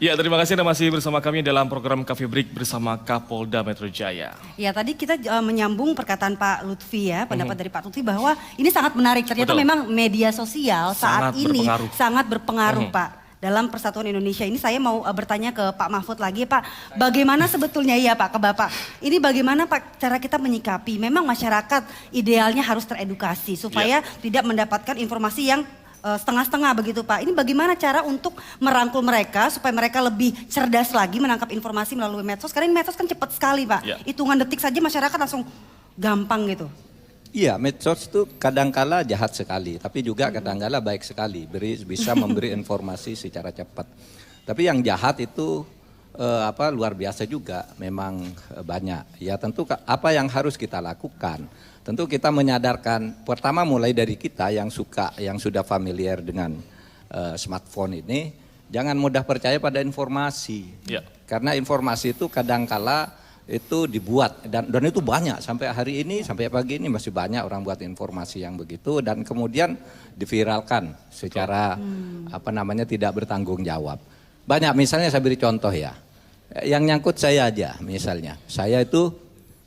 Ya, terima kasih Anda masih bersama kami dalam program Cafe Break bersama Kapolda Metro Jaya. Ya, tadi kita menyambung perkataan Pak Lutfi ya, pendapat dari Pak Lutfi bahwa ini sangat menarik. Ternyata Betul. memang media sosial saat ini sangat berpengaruh Pak. Dalam Persatuan Indonesia ini saya mau bertanya ke Pak Mahfud lagi Pak. Bagaimana sebetulnya ya Pak, ke Bapak. Ini bagaimana Pak cara kita menyikapi. Memang masyarakat idealnya harus teredukasi supaya tidak mendapatkan informasi yang setengah-setengah begitu Pak. Ini bagaimana cara untuk merangkul mereka supaya mereka lebih cerdas lagi menangkap informasi melalui medsos. Karena ini medsos kan cepat sekali Pak. Hitungan detik saja masyarakat langsung gampang gitu. Iya, medsos itu kadangkala jahat sekali, tapi juga kadangkala baik sekali, bisa memberi informasi secara cepat. Tapi yang jahat itu luar biasa juga, memang banyak. Ya tentu apa yang harus kita lakukan? Tentu kita menyadarkan, pertama mulai dari kita yang sudah familiar dengan smartphone ini, jangan mudah percaya pada informasi. Karena informasi itu kadangkala itu dibuat dan itu banyak sampai hari ini, sampai pagi ini masih banyak orang buat informasi yang begitu dan kemudian diviralkan secara tidak bertanggung jawab. Banyak, misalnya saya beri contoh ya, yang nyangkut saya aja misalnya, saya itu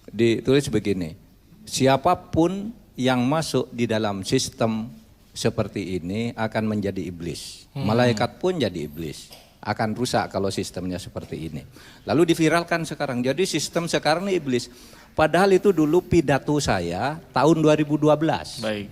ditulis begini, siapapun yang masuk di dalam sistem seperti ini akan menjadi iblis, malaikat pun jadi iblis. Akan rusak kalau sistemnya seperti ini. Lalu diviralkan sekarang, jadi sistem sekarang ini iblis. Padahal itu dulu pidato saya tahun 2012. Baik.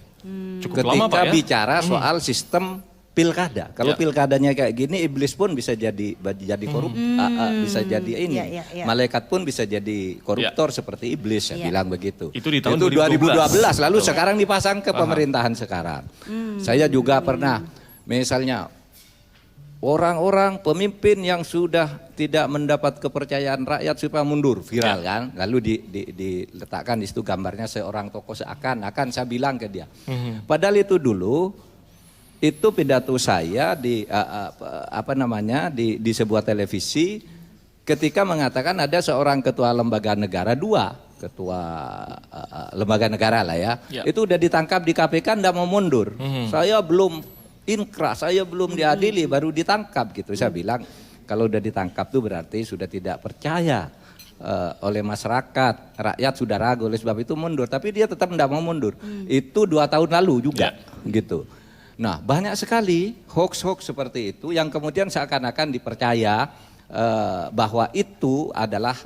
Cukup Ketika lama Pak ya? Bicara soal sistem pilkada. Kalau pilkadanya kayak gini, iblis pun bisa jadi bisa jadi ini. Malaikat pun bisa jadi koruptor seperti iblis, saya bilang begitu. Itu di tahun 2012. Lalu sekarang dipasang ke pemerintahan sekarang. Saya juga pernah, misalnya, orang-orang pemimpin yang sudah tidak mendapat kepercayaan rakyat supaya mundur, viral kan, lalu diletakkan di situ gambarnya seorang tokoh seakan-akan saya bilang ke dia. Padahal itu dulu itu pidato saya di di sebuah televisi ketika mengatakan ada seorang ketua lembaga negara, lembaga negara lah ya, itu udah ditangkap di KPK ndak mau mundur. Saya belum inkrah, saya belum diadili baru ditangkap gitu. Saya bilang kalau udah ditangkap tuh berarti sudah tidak percaya oleh masyarakat, rakyat sudah ragu, oleh sebab itu mundur. Tapi dia tetap tidak mau mundur. Itu 2 tahun lalu juga gitu. Nah banyak sekali hoax-hoax seperti itu yang kemudian seakan-akan dipercaya bahwa itu adalah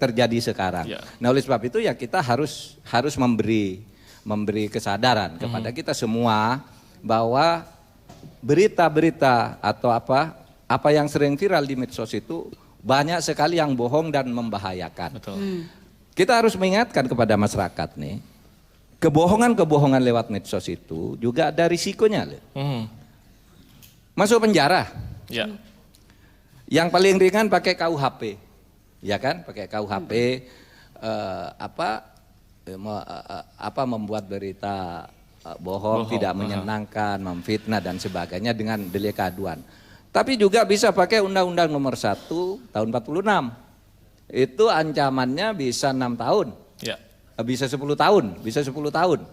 terjadi sekarang. Nah oleh sebab itu ya kita harus memberi kesadaran kepada kita semua bahwa berita-berita atau apa yang sering viral di medsos itu banyak sekali yang bohong dan membahayakan. Kita harus mengingatkan kepada masyarakat nih, kebohongan-kebohongan lewat medsos itu juga ada risikonya. Masuk penjara. Yang paling ringan pakai KUHP, ya kan? Pakai KUHP membuat berita bohong, tidak menyenangkan, memfitnah dan sebagainya dengan delik aduan. Tapi juga bisa pakai Undang-Undang Nomor 1 tahun 46. Itu ancamannya bisa 6 tahun. Bisa 10 tahun, bisa 10 tahun.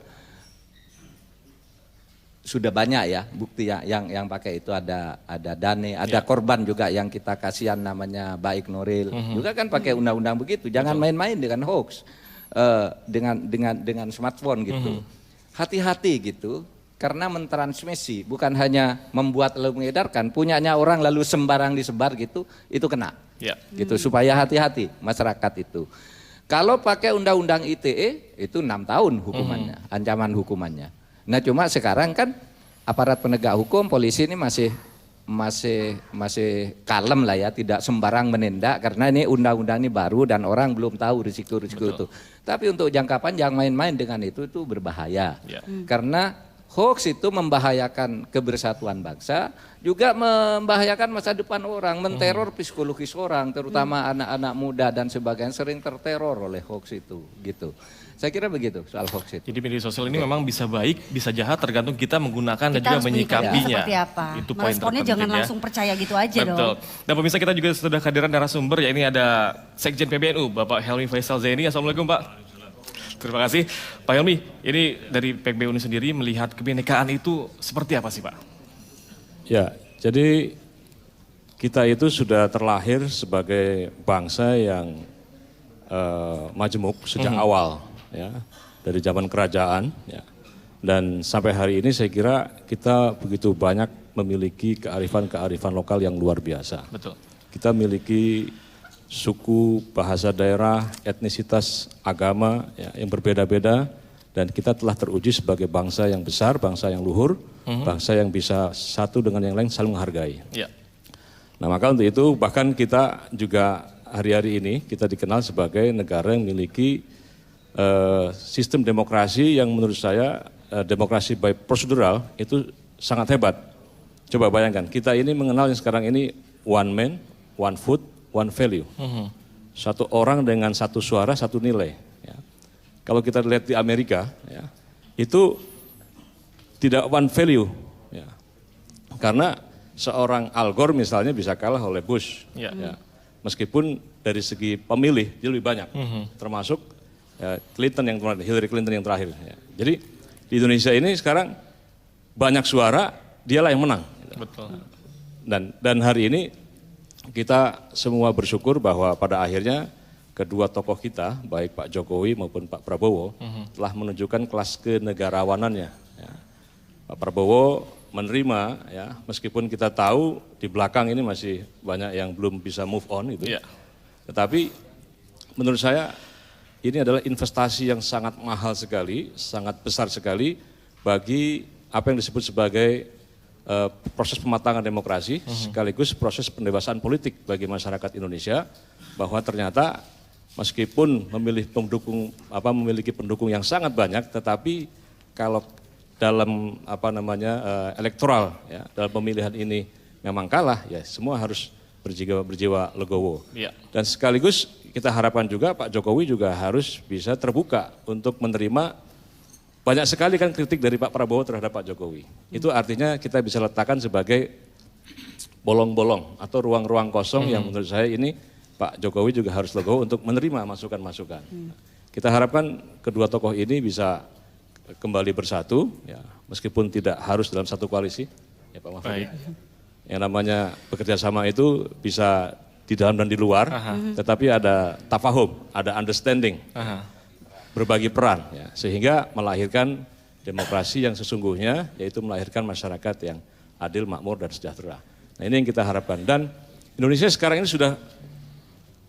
Sudah banyak ya bukti yang pakai itu, ada Dane, ada korban juga yang kita kasihan namanya Baik Nuril. Juga kan pakai undang-undang begitu. Jangan main-main dengan hoax. Dengan smartphone gitu. Hati-hati gitu, karena mentransmisi, bukan hanya membuat lalu mengedarkan, punyanya orang lalu sembarang disebar gitu, itu kena. Gitu, supaya hati-hati masyarakat itu. Kalau pakai undang-undang ITE itu 6 tahun hukumannya, ancaman hukumannya. Nah cuma sekarang kan aparat penegak hukum, polisi ini masih kalem lah ya, tidak sembarang menindak karena ini undang-undang ini baru dan orang belum tahu risiko-risiko itu. Tapi untuk jangka panjang main-main dengan itu berbahaya. Karena hoax itu membahayakan kebersatuan bangsa, juga membahayakan masa depan orang, menteror psikologis orang, terutama anak-anak muda dan sebagainya sering terteror oleh hoax itu gitu. Saya kira begitu soal hoax itu. Jadi media sosial ini memang bisa baik, bisa jahat, tergantung kita menggunakan dan juga menyikapinya. Seperti apa. Itu poin Meresponnya terpenting jangan ya. langsung percaya gitu aja dong. Dan pemirsa kita juga sudah kehadiran narasumber, ya ini ada Sekjen PBNU, Bapak Helmi Faisal Zaini. Assalamualaikum Pak. Terima kasih. Pak Helmi, ini dari PBNU sendiri melihat kebinekaan itu seperti apa sih Pak? Ya, jadi kita itu sudah terlahir sebagai bangsa yang majemuk sejak awal, ya, dari zaman kerajaan, ya. Dan sampai hari ini saya kira kita begitu banyak memiliki kearifan-kearifan lokal yang luar biasa. Betul. Kita memiliki suku, bahasa daerah, etnisitas, agama, ya, yang berbeda-beda, dan kita telah teruji sebagai bangsa yang besar, bangsa yang luhur, bangsa yang bisa satu dengan yang lain saling menghargai. Ya. Nah, maka untuk itu bahkan kita juga hari-hari ini kita dikenal sebagai negara yang memiliki sistem demokrasi yang menurut saya demokrasi by prosedural itu sangat hebat. Coba bayangkan, kita ini mengenal yang sekarang ini one man, one vote, one value. Satu orang dengan satu suara, satu nilai. Ya. Kalau kita lihat di Amerika, ya, itu tidak one value. Ya. Karena seorang Al Gore misalnya bisa kalah oleh Bush. Ya. Ya. Meskipun dari segi pemilih dia lebih banyak, termasuk ya, Hillary Clinton yang terakhir. Ya. Jadi di Indonesia ini sekarang banyak suara, dialah yang menang. Betul. Dan hari ini kita semua bersyukur bahwa pada akhirnya kedua tokoh kita, baik Pak Jokowi maupun Pak Prabowo, telah menunjukkan kelas kenegarawanannya. Ya. Pak Prabowo menerima, ya, meskipun kita tahu di belakang ini masih banyak yang belum bisa move on gitu. Ya. Tetapi menurut saya ini adalah investasi yang sangat mahal sekali, sangat besar sekali bagi apa yang disebut sebagai proses pematangan demokrasi, sekaligus proses pendewasaan politik bagi masyarakat Indonesia, bahwa ternyata meskipun memiliki pendukung yang sangat banyak, tetapi kalau dalam elektoral, ya, dalam pemilihan ini memang kalah, ya semua harus berjiwa legowo. Ya. Dan sekaligus kita harapkan juga Pak Jokowi juga harus bisa terbuka untuk menerima banyak sekali kan kritik dari Pak Prabowo terhadap Pak Jokowi. Itu artinya kita bisa letakkan sebagai bolong-bolong atau ruang-ruang kosong yang menurut saya ini Pak Jokowi juga harus legowo untuk menerima masukan-masukan. Kita harapkan kedua tokoh ini bisa kembali bersatu, ya, meskipun tidak harus dalam satu koalisi, ya Pak Mahfud. Baik. Yang namanya bekerja sama itu bisa di dalam dan di luar, tetapi ada tafahum, ada understanding, berbagi peran, ya, sehingga melahirkan demokrasi yang sesungguhnya, yaitu melahirkan masyarakat yang adil, makmur, dan sejahtera. Nah ini yang kita harapkan. Dan Indonesia sekarang ini sudah,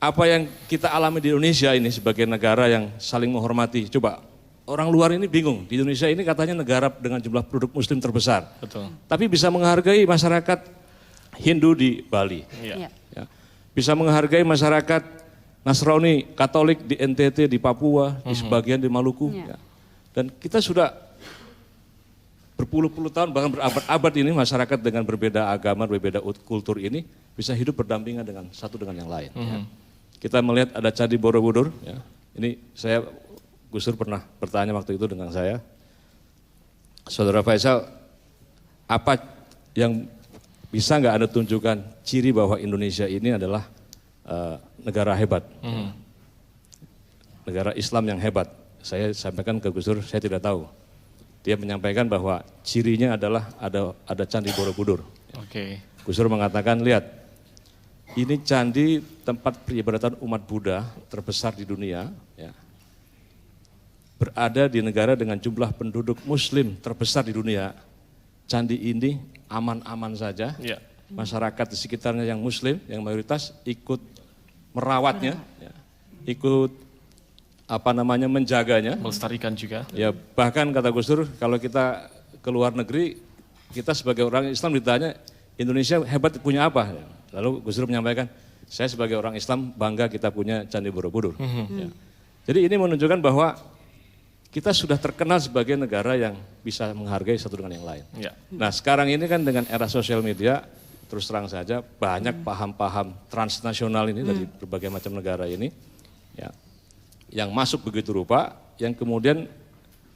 apa yang kita alami di Indonesia ini sebagai negara yang saling menghormati, coba orang luar ini bingung, di Indonesia ini katanya negara dengan jumlah penduduk muslim terbesar. Betul. Tapi bisa menghargai masyarakat Hindu di Bali. Iya. Ya. Bisa menghargai masyarakat Nasrani, Katolik di NTT, di Papua, di sebagian di Maluku. Ya. Dan kita sudah berpuluh-puluh tahun, bahkan berabad-abad ini masyarakat dengan berbeda agama, berbeda kultur ini bisa hidup berdampingan dengan satu dengan yang lain. Ya. Kita melihat ada Candi Borobudur. Ya. Ini Gus Dur pernah bertanya waktu itu dengan saya, Saudara Faisal, apa yang bisa nggak Anda tunjukkan ciri bahwa Indonesia ini adalah negara hebat, negara Islam yang hebat? Saya sampaikan ke Gus Dur, saya tidak tahu. Dia menyampaikan bahwa cirinya adalah ada Candi Borobudur. Oke. Gus Dur mengatakan, lihat, ini candi tempat peribadatan umat Buddha terbesar di dunia, ya, berada di negara dengan jumlah penduduk muslim terbesar di dunia. Candi ini aman-aman saja, Ya. masyarakat di sekitarnya yang muslim, yang mayoritas ikut merawatnya, ya, ikut menjaganya. Melestarikan juga. Ya, bahkan kata Gus Dur, kalau kita ke luar negeri, kita sebagai orang Islam ditanya, Indonesia hebat punya apa? Lalu Gus Dur menyampaikan, saya sebagai orang Islam bangga kita punya Candi Borobudur. Ya. Jadi ini menunjukkan bahwa kita sudah terkenal sebagai negara yang bisa menghargai satu dengan yang lain. Ya. Nah sekarang ini kan dengan era sosial media, terus terang saja banyak paham-paham transnasional ini dari berbagai macam negara ini, ya, yang masuk begitu rupa, yang kemudian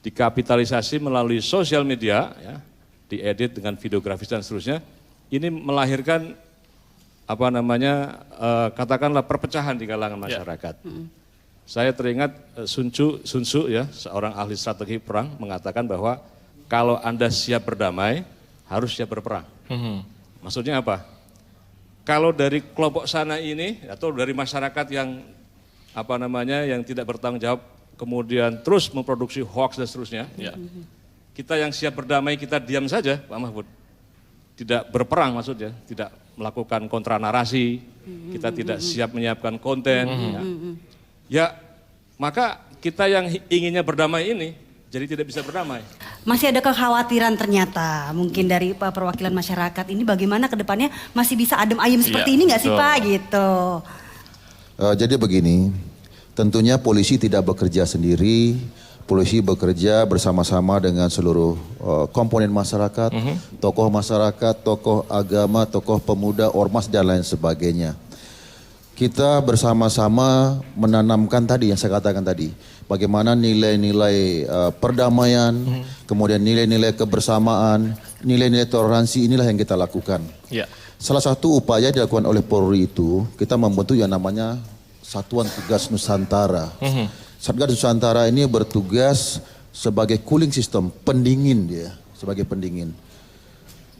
dikapitalisasi melalui sosial media, ya, diedit dengan videografis dan seterusnya. Ini melahirkan katakanlah perpecahan di kalangan masyarakat. Saya teringat Sun Tzu, ya, seorang ahli strategi perang, mengatakan bahwa kalau Anda siap berdamai, harus siap berperang. Maksudnya apa? kalau dari kelompok sana ini atau dari masyarakat yang yang tidak bertanggung jawab kemudian terus memproduksi hoax dan seterusnya, Ya. kita yang siap berdamai kita diam saja, Pak Mahfud. Tidak berperang maksudnya, tidak melakukan kontra narasi, kita tidak siap menyiapkan konten. Ya, maka kita yang inginnya berdamai ini jadi tidak bisa berdamai. Masih ada kekhawatiran ternyata mungkin dari perwakilan masyarakat ini bagaimana ke depannya masih bisa adem ayem seperti Iya, ini nggak sih betul. Pak gitu. Jadi begini, tentunya polisi tidak bekerja sendiri, polisi bekerja bersama-sama dengan seluruh komponen masyarakat, tokoh masyarakat, tokoh agama, tokoh pemuda, ormas dan lain sebagainya. Kita bersama-sama menanamkan tadi yang saya katakan tadi, bagaimana nilai-nilai perdamaian, kemudian nilai-nilai kebersamaan, nilai-nilai toleransi inilah yang kita lakukan. Ya. Salah satu upaya dilakukan oleh Polri itu, kita membentuk yang namanya Satuan Tugas Nusantara. Satgas Nusantara ini bertugas sebagai cooling system, pendingin dia, sebagai pendingin.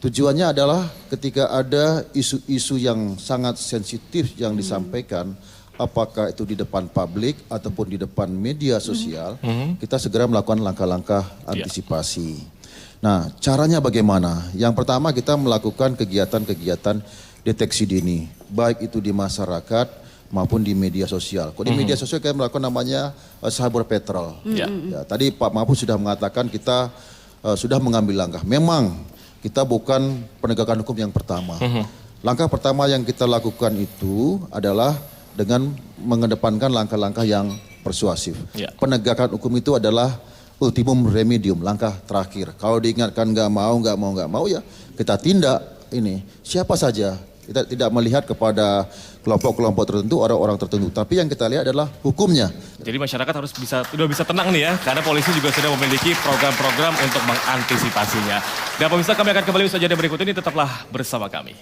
Tujuannya adalah ketika ada isu-isu yang sangat sensitif yang disampaikan, apakah itu di depan publik ataupun di depan media sosial, kita segera melakukan langkah-langkah antisipasi. Nah, caranya bagaimana? Yang pertama kita melakukan kegiatan-kegiatan deteksi dini, baik itu di masyarakat maupun di media sosial. Kalau di media sosial kita melakukan namanya cyber patrol. Ya, tadi Pak Mahfud sudah mengatakan kita sudah mengambil langkah. Memang kita bukan penegakan hukum yang pertama. Langkah pertama yang kita lakukan itu adalah dengan mengedepankan langkah-langkah yang persuasif. Ya. Penegakan hukum itu adalah ultimum remedium, langkah terakhir. Kalau diingatkan nggak mau ya kita tindak ini. Siapa saja, kita tidak melihat kepada kelompok-kelompok tertentu, orang-orang tertentu. Tapi yang kita lihat adalah hukumnya. Jadi masyarakat harus sudah bisa tenang nih ya, karena polisi juga sudah memiliki program-program untuk mengantisipasinya. Dan pemirsa, kami akan kembali usaha jeda berikut ini, tetaplah bersama kami.